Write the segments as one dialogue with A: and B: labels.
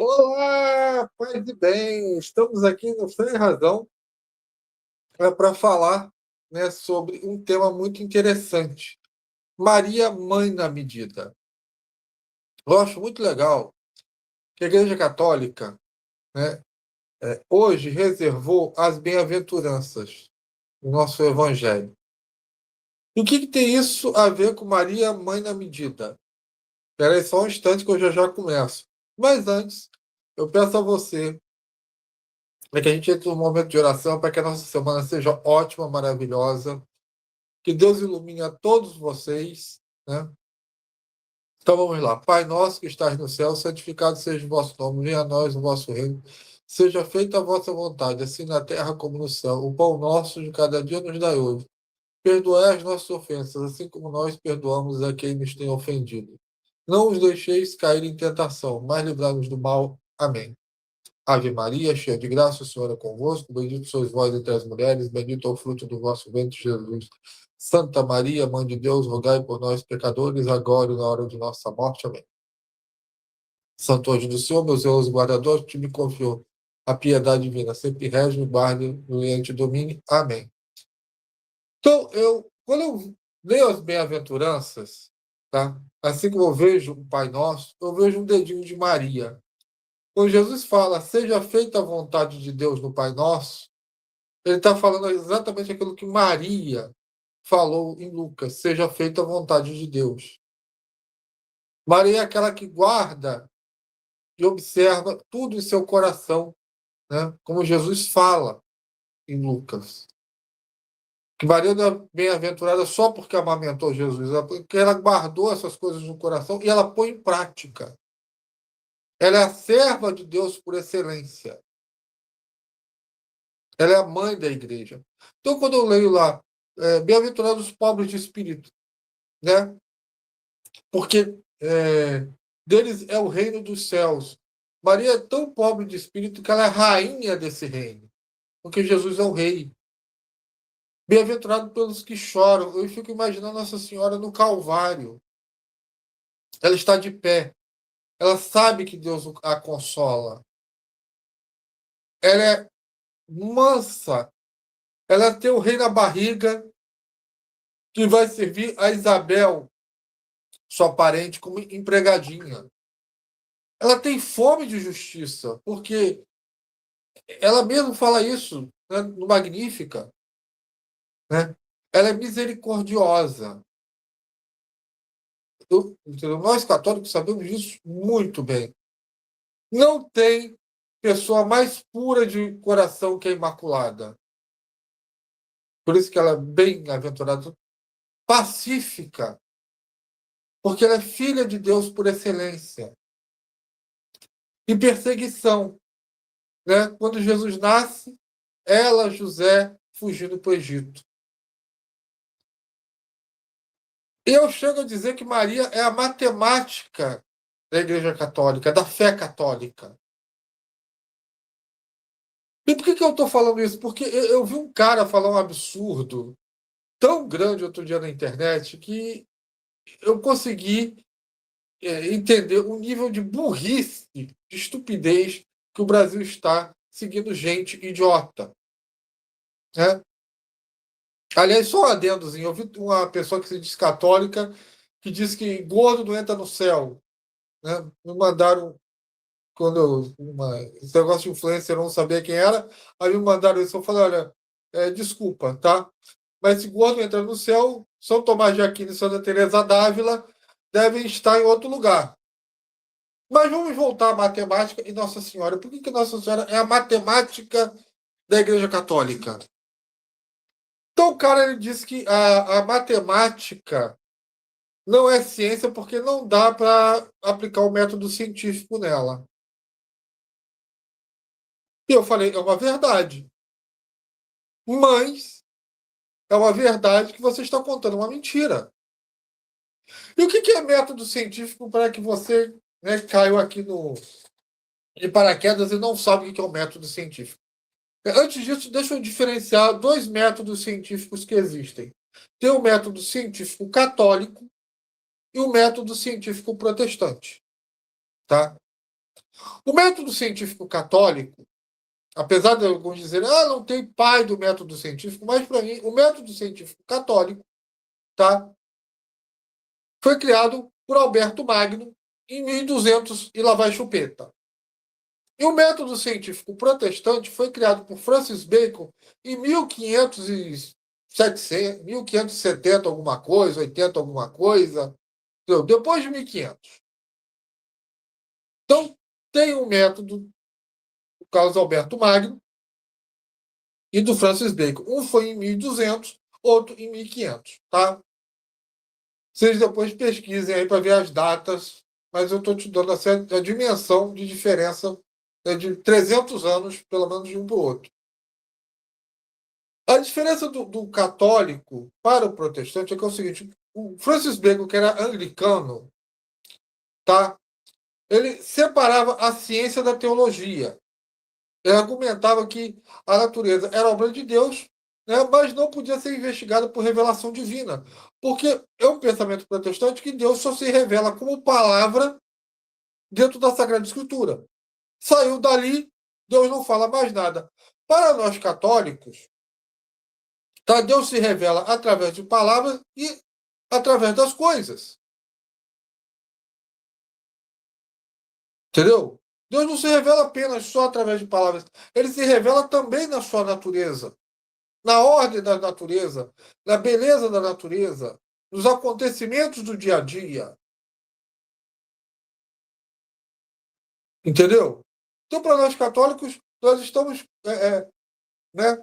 A: Olá, paz e bem. Estamos aqui no Sem Razão para falar, né, sobre um tema muito interessante. Maria, mãe na medida. Eu acho muito legal que a Igreja Católica, né, hoje reservou as bem-aventuranças no nosso Evangelho. E o que tem isso a ver com Maria, mãe na medida? Espera aí só um instante que eu já começo. Mas antes, eu peço a você que a gente entre num momento de oração para que a nossa semana seja ótima, maravilhosa. Que Deus ilumine a todos vocês, né? Então vamos lá. Pai nosso que estás no céu, santificado seja o vosso nome, venha a nós o vosso reino. Seja feita a vossa vontade, assim na terra como no céu. O pão nosso de cada dia nos dai hoje. Perdoai as nossas ofensas, assim como nós perdoamos a quem nos tem ofendido. Não os deixeis cair em tentação, mas livrai-nos do mal. Amém. Ave Maria, cheia de graça, o Senhor é convosco. Bendito sois vós entre as mulheres, bendito é o fruto do vosso ventre, Jesus. Santa Maria, Mãe de Deus, rogai por nós, pecadores, agora e na hora de nossa morte. Amém. Santo anjo do Senhor, meu zeloso guardador, que me confiou a piedade divina, sempre rege, me guarde, no domine. Amém. Então, quando eu leio as bem-aventuranças, tá? Assim como eu vejo o Pai Nosso, eu vejo um dedinho de Maria. Quando Jesus fala, seja feita a vontade de Deus no Pai Nosso, ele está falando exatamente aquilo que Maria falou em Lucas, seja feita a vontade de Deus. Maria é aquela que guarda e observa tudo em seu coração, né? Como Jesus fala em Lucas. Que Maria não é bem-aventurada só porque amamentou Jesus, porque ela guardou essas coisas no coração e ela põe em prática. Ela é a serva de Deus por excelência. Ela é a mãe da igreja. Então, quando eu leio lá, bem-aventurados os pobres de espírito, né? Porque deles é o reino dos céus. Maria é tão pobre de espírito que ela é rainha desse reino, porque Jesus é o rei. Bem-aventurado pelos que choram. Eu fico imaginando Nossa Senhora no Calvário. Ela está de pé. Ela sabe que Deus a consola. Ela é mansa. Ela tem o rei na barriga que vai servir a Isabel, sua parente, como empregadinha. Ela tem fome de justiça, porque ela mesma fala isso, né, no Magnífica, né? Ela é misericordiosa. Entendeu? Nós católicos sabemos disso muito bem. Não tem pessoa mais pura de coração que a Imaculada. Por isso que ela é bem-aventurada, pacífica, porque ela é filha de Deus por excelência. E perseguição, né? Quando Jesus nasce, ela, José, fugindo para o Egito. E eu chego a dizer que Maria é a matemática da Igreja Católica, da fé católica. E por que eu estou falando isso? Porque eu vi um cara falar um absurdo tão grande outro dia na internet que eu consegui entender o nível de burrice, de estupidez que o Brasil está seguindo gente idiota. Né? Aliás, só um adendozinho. Eu vi uma pessoa que se diz católica que diz que gordo não entra no céu. Né? Me mandaram, quando esse negócio de influencer, eu não sabia quem era, aí me mandaram isso. Eu falei, olha, desculpa, tá? Mas se gordo entra no céu, São Tomás de Aquino e Santa Teresa d'Ávila devem estar em outro lugar. Mas vamos voltar à matemática e Nossa Senhora. Por que Nossa Senhora é a matemática da Igreja Católica? Então, o cara ele disse que a matemática não é ciência porque não dá para aplicar o método científico nela. E eu falei, é uma verdade. Mas é uma verdade que você está contando uma mentira. E o que é método científico para que você, né, caiu aqui de paraquedas e não sabe o que é o método científico? Antes disso, deixa eu diferenciar dois métodos científicos que existem. Tem o método científico católico e o método científico protestante. Tá? O método científico católico, apesar de alguns dizerem, não tem pai do método científico, mas para mim, o método científico católico, tá, foi criado por Alberto Magno em 1200 e lá vai chupeta. E o método científico protestante foi criado por Francis Bacon em 1570, 1570 alguma coisa, 80 alguma coisa, depois de 1500. Então, tem um método do Carlos Alberto Magno e do Francis Bacon. Um foi em 1200, outro em 1500, tá? Vocês depois pesquisem aí para ver as datas, mas eu estou te dando a dimensão de diferença, de 300 anos, pelo menos, de um para o outro. A diferença do católico para o protestante é que é o seguinte: o Francis Bacon, que era anglicano, tá? Ele separava a ciência da teologia. Ele argumentava que a natureza era obra de Deus, né, mas não podia ser investigada por revelação divina, porque é um pensamento protestante que Deus só se revela como palavra dentro da Sagrada Escritura. Saiu dali, Deus não fala mais nada. Para nós católicos, tá, Deus se revela através de palavras e através das coisas. Entendeu? Deus não se revela apenas só através de palavras. Ele se revela também na sua natureza, na ordem da natureza, na beleza da natureza, nos acontecimentos do dia a dia. Entendeu? Então, para nós católicos, nós estamos, né?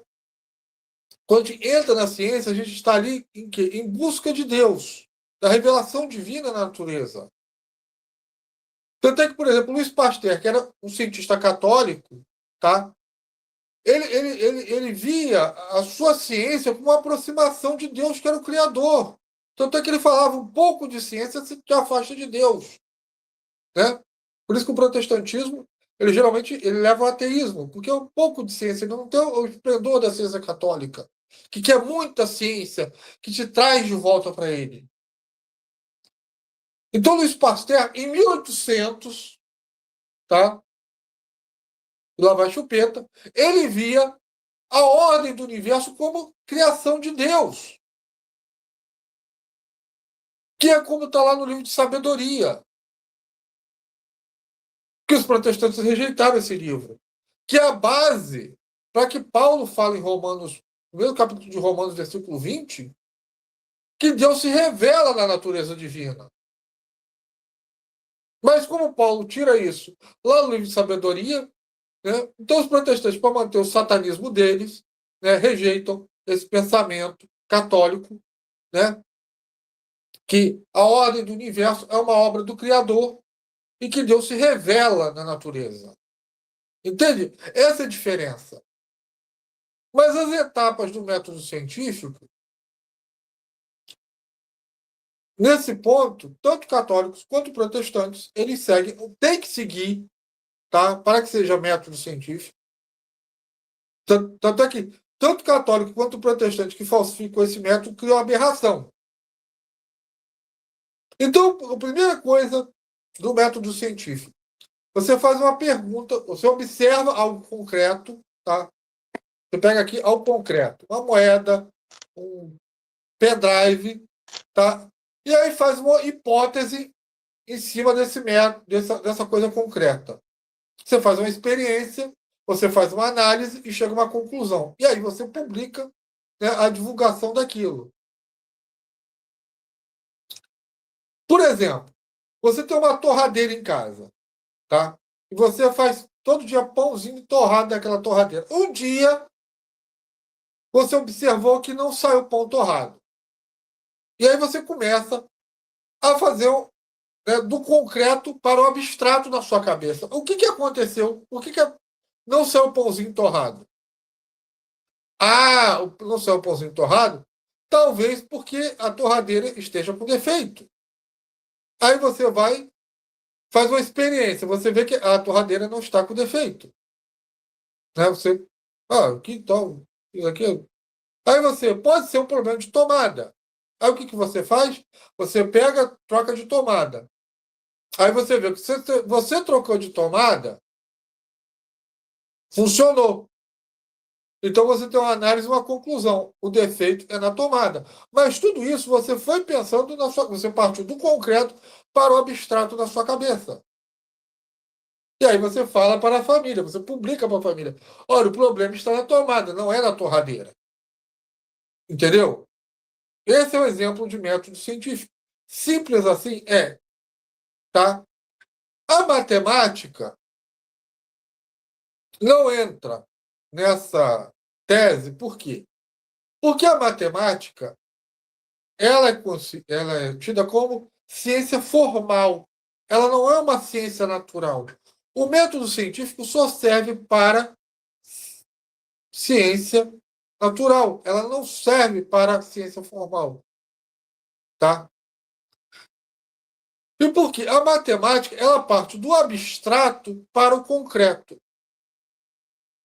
A: Quando a gente entra na ciência, a gente está ali em quê? Em busca de Deus, da revelação divina na natureza. Tanto é que, por exemplo, Louis Pasteur, que era um cientista católico, tá? Ele via a sua ciência como uma aproximação de Deus, que era o Criador. Tanto é que ele falava um pouco de ciência se te afasta de Deus. Né? Por isso que o protestantismo, ele geralmente leva ao ateísmo, porque é um pouco de ciência, ele não tem o esplendor da ciência católica, que quer muita ciência, que te traz de volta para ele. Então, Louis Pasteur, em 1800, tá? Lá vai chupeta, ele via a ordem do universo como criação de Deus, que é como está lá no livro de Sabedoria, que os protestantes rejeitaram esse livro, que é a base para que Paulo fala em Romanos, no primeiro capítulo de Romanos, versículo 20, que Deus se revela na natureza divina. Mas como Paulo tira isso lá no livro de Sabedoria, né, então os protestantes, para manter o satanismo deles, né, rejeitam esse pensamento católico, né, que a ordem do universo é uma obra do Criador e que Deus se revela na natureza. Entende? Essa é a diferença. Mas as etapas do método científico, nesse ponto, tanto católicos quanto protestantes, eles seguem, têm que seguir, tá? Para que seja método científico. Tanto é que tanto católico quanto protestante que falsificou esse método criou uma aberração. Então, a primeira coisa do método científico, você faz uma pergunta, você observa algo concreto, tá? Você pega aqui algo concreto, uma moeda, um pendrive, tá? E aí faz uma hipótese em cima desse método, dessa coisa concreta. Você faz uma experiência, você faz uma análise e chega a uma conclusão. E aí você publica, né, a divulgação daquilo. Por exemplo, você tem uma torradeira em casa, tá? E você faz todo dia pãozinho torrado daquela torradeira. Um dia você observou que não saiu pão torrado. E aí você começa a fazer, né, do concreto para o abstrato na sua cabeça. O que aconteceu? Por que não saiu pãozinho torrado? Não saiu pãozinho torrado? Talvez porque a torradeira esteja com defeito. Aí você vai, faz uma experiência, você vê que a torradeira não está com defeito. Né? Você, que tal? Isso aqui. Aí você, pode ser um problema de tomada. Aí o que você faz? Você pega, troca de tomada. Aí você vê que você trocou de tomada, funcionou. Então você tem uma análise e uma conclusão. O defeito é na tomada. Mas tudo isso você foi pensando na sua. Você partiu do concreto para o abstrato na sua cabeça. E aí você fala para a família, você publica para a família. Olha, o problema está na tomada, não é na torradeira. Entendeu? Esse é o exemplo de método científico. Simples assim é, tá? A matemática não entra nessa tese, por quê? Porque a matemática ela é tida como ciência formal. Ela não é uma ciência natural. O método científico só serve para ciência natural. Ela não serve para ciência formal, tá? E por quê? A matemática, ela parte do abstrato para o concreto.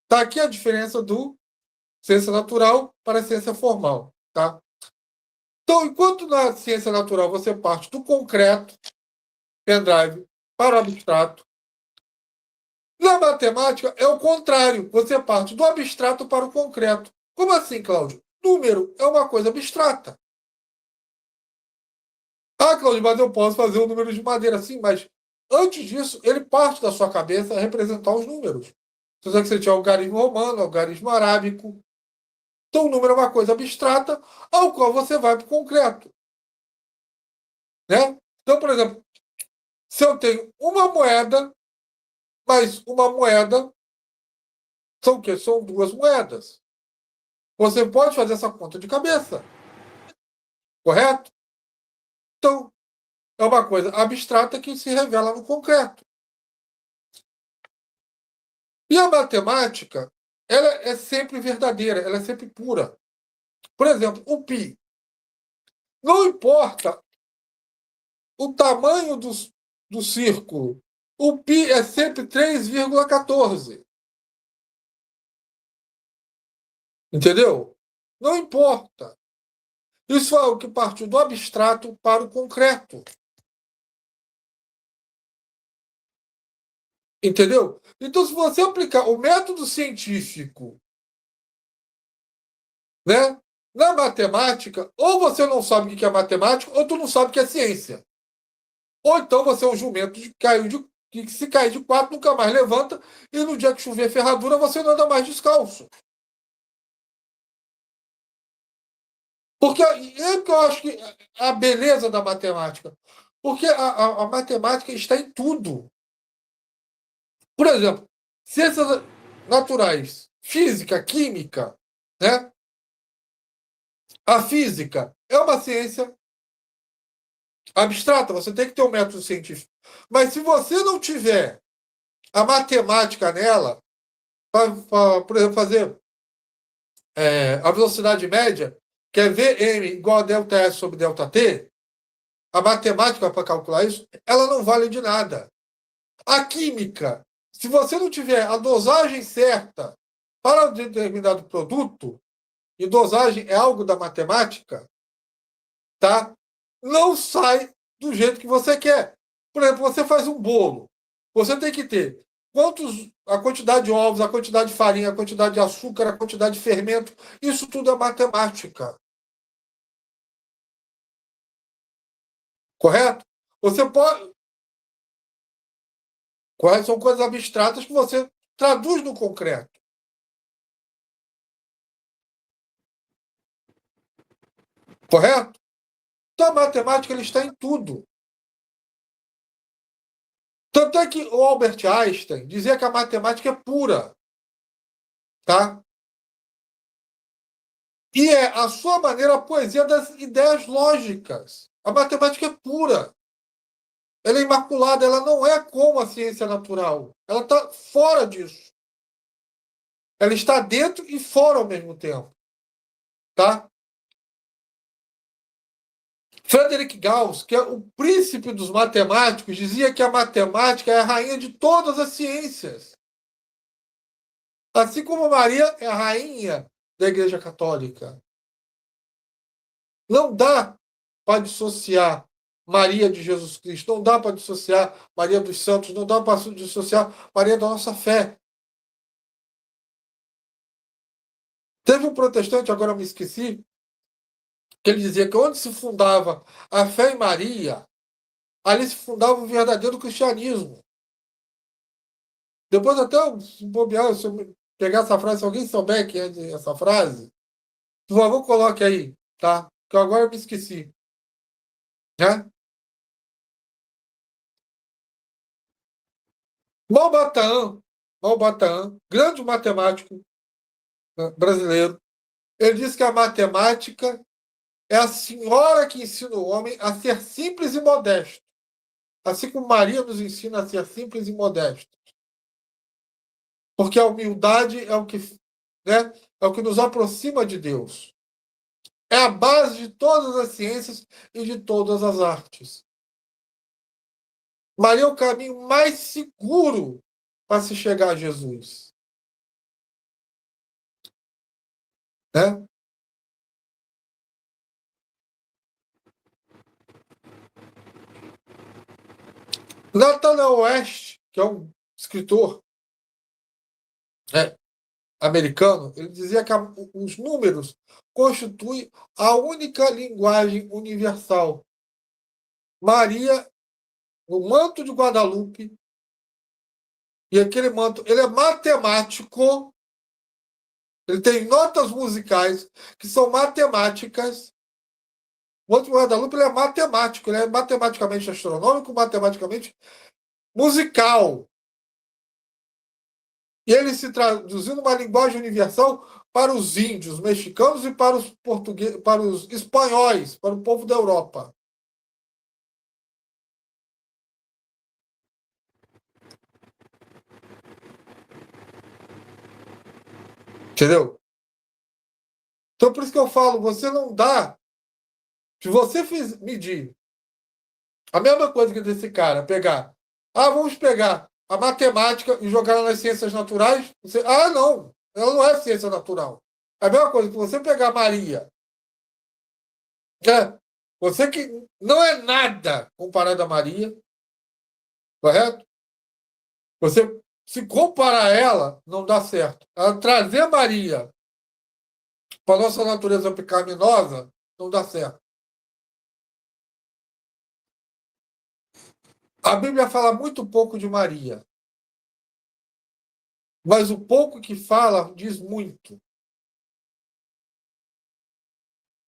A: Tá aqui a diferença do ciência natural para a ciência formal, tá? Então, enquanto na ciência natural você parte do concreto, pendrive, para o abstrato, na matemática é o contrário. Você parte do abstrato para o concreto. Como assim, Cláudio? Número é uma coisa abstrata. Ah, Cláudio, mas eu posso fazer um número de madeira assim, mas antes disso, ele parte da sua cabeça a representar os números. Se você tiver algarismo romano, algarismo arábico. Então, o número é uma coisa abstrata ao qual você vai para o concreto. Né? Então, por exemplo, se eu tenho uma moeda, mais uma moeda, são o quê? São duas moedas. Você pode fazer essa conta de cabeça, correto? Então, é uma coisa abstrata que se revela no concreto. E a matemática, ela é sempre verdadeira, ela é sempre pura. Por exemplo, o π. Não importa o tamanho do círculo, o π é sempre 3,14. Entendeu? Não importa. Isso é o que partiu do abstrato para o concreto. Entendeu? Então, se você aplicar o método científico, né, na matemática, ou você não sabe o que é matemática, ou tu não sabe o que é ciência. Ou então você é um jumento que se cair de quatro nunca mais levanta, e no dia que chover ferradura você não anda mais descalço. Porque é que eu acho que a beleza da matemática. Porque a matemática está em tudo. Por exemplo, ciências naturais, física, química, né? A física é uma ciência abstrata, você tem que ter um método científico. Mas se você não tiver a matemática nela, para, por exemplo, fazer a velocidade média, que é Vm igual a delta S sobre delta T, a matemática para calcular isso, ela não vale de nada. A química, se você não tiver a dosagem certa para um determinado produto, e dosagem é algo da matemática, tá? Não sai do jeito que você quer. Por exemplo, você faz um bolo. Você tem que ter a quantidade de ovos, a quantidade de farinha, a quantidade de açúcar, a quantidade de fermento. Isso tudo é matemática. Correto? Você pode. Quais são coisas abstratas que você traduz no concreto. Correto? Então a matemática ele está em tudo. Tanto é que o Albert Einstein dizia que a matemática é pura. Tá? E é a sua maneira a poesia das ideias lógicas. A matemática é pura. Ela é imaculada, ela não é como a ciência natural. Ela está fora disso. Ela está dentro e fora ao mesmo tempo. Tá? Frederick Gauss, que é o príncipe dos matemáticos, dizia que a matemática é a rainha de todas as ciências. Assim como Maria é a rainha da Igreja Católica. Não dá para dissociar. Maria de Jesus Cristo. Não dá para dissociar Maria dos Santos, não dá para dissociar Maria da nossa fé. Teve um protestante, agora eu me esqueci, que ele dizia que onde se fundava a fé em Maria, ali se fundava o verdadeiro cristianismo. Depois até, se bobear, se eu pegar essa frase, se alguém souber que é essa frase, por favor, coloque aí, tá? Que agora eu me esqueci. Né? Malbataan, Malbataan, grande matemático, né, brasileiro, ele disse que a matemática é a senhora que ensina o homem a ser simples e modesto. Assim como Maria nos ensina a ser simples e modesto. Porque a humildade né, é o que nos aproxima de Deus. É a base de todas as ciências e de todas as artes. Maria é o caminho mais seguro para se chegar a Jesus. Né? Nathanael West, que é um escritor, né, americano, ele dizia que os números constituem a única linguagem universal. Maria, no manto de Guadalupe, e aquele manto, ele é matemático, ele tem notas musicais que são matemáticas. O manto de Guadalupe ele é matemático, ele é matematicamente astronômico, matematicamente musical. E ele se traduziu numa linguagem universal para os índios, mexicanos e para os portugueses, para os espanhóis, para o povo da Europa. Entendeu? Então, por isso que eu falo, você não dá. Se você medir a mesma coisa que desse cara, pegar. Ah, vamos pegar a matemática e jogar nas ciências naturais. Não. Ela não é ciência natural. É a mesma coisa que você pegar Maria. Né? Você que não é nada comparado a Maria, correto? Você se comparar a ela, não dá certo. Ela trazer Maria para a nossa natureza pecaminosa, não dá certo. A Bíblia fala muito pouco de Maria, mas o pouco que fala diz muito.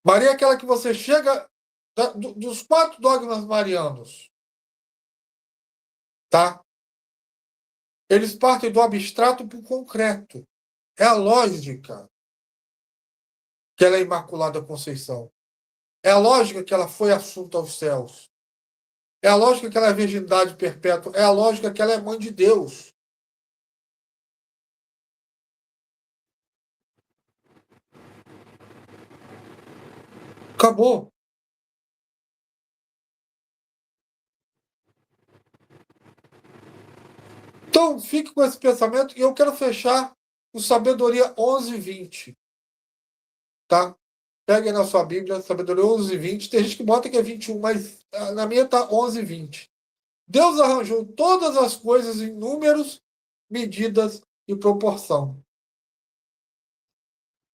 A: Maria é aquela que você chega dos 4 dogmas marianos, tá? Eles partem do abstrato para o concreto. É a lógica que ela é Imaculada Conceição. É a lógica que ela foi assunta aos céus. É a lógica que ela é virgindade perpétua. É a lógica que ela é mãe de Deus. Acabou. Então, fique com esse pensamento e eu quero fechar com Sabedoria 11:20, tá? Pegue na sua Bíblia, Sabedoria 11:20. Tem gente que bota que é 21, mas na minha está 11:20. Deus arranjou todas as coisas em números, medidas e proporção.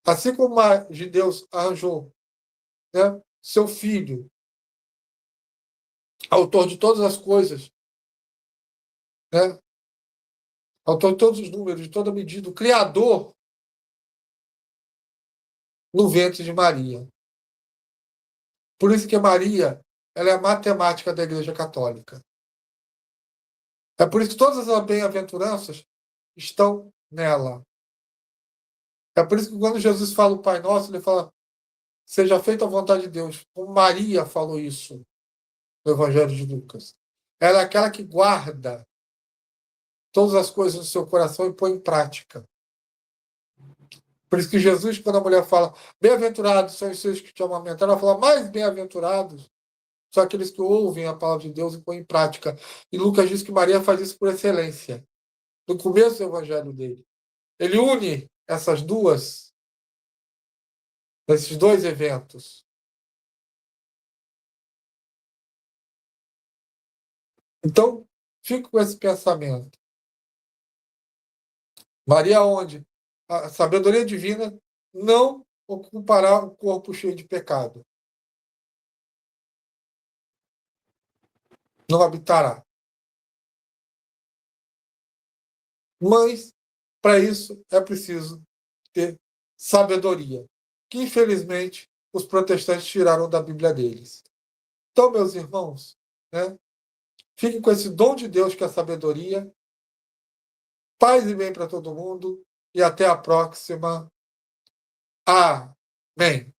A: Assim como de Deus arranjou, né, seu Filho, autor de todas as coisas, né, autor de todos os números, de toda medida, o Criador no ventre de Maria. Por isso que Maria ela é a matemática da Igreja Católica. É por isso que todas as bem-aventuranças estão nela. É por isso que quando Jesus fala o Pai Nosso, ele fala, seja feita a vontade de Deus. Como Maria falou isso no Evangelho de Lucas. Ela é aquela que guarda todas as coisas no seu coração e põe em prática. Por isso que Jesus, quando a mulher fala, bem-aventurados são os seus que te amamentaram, ela fala, mais bem-aventurados são aqueles que ouvem a palavra de Deus e põem em prática. E Lucas diz que Maria faz isso por excelência. No começo do evangelho dele. Ele une esses dois eventos. Então, fico com esse pensamento. Maria onde? A sabedoria divina não ocupará o corpo cheio de pecado. Não habitará. Mas, para isso, é preciso ter sabedoria, que, infelizmente, os protestantes tiraram da Bíblia deles. Então, meus irmãos, né, fiquem com esse dom de Deus que é a sabedoria. Paz e bem para todo mundo. E até a próxima. Amém.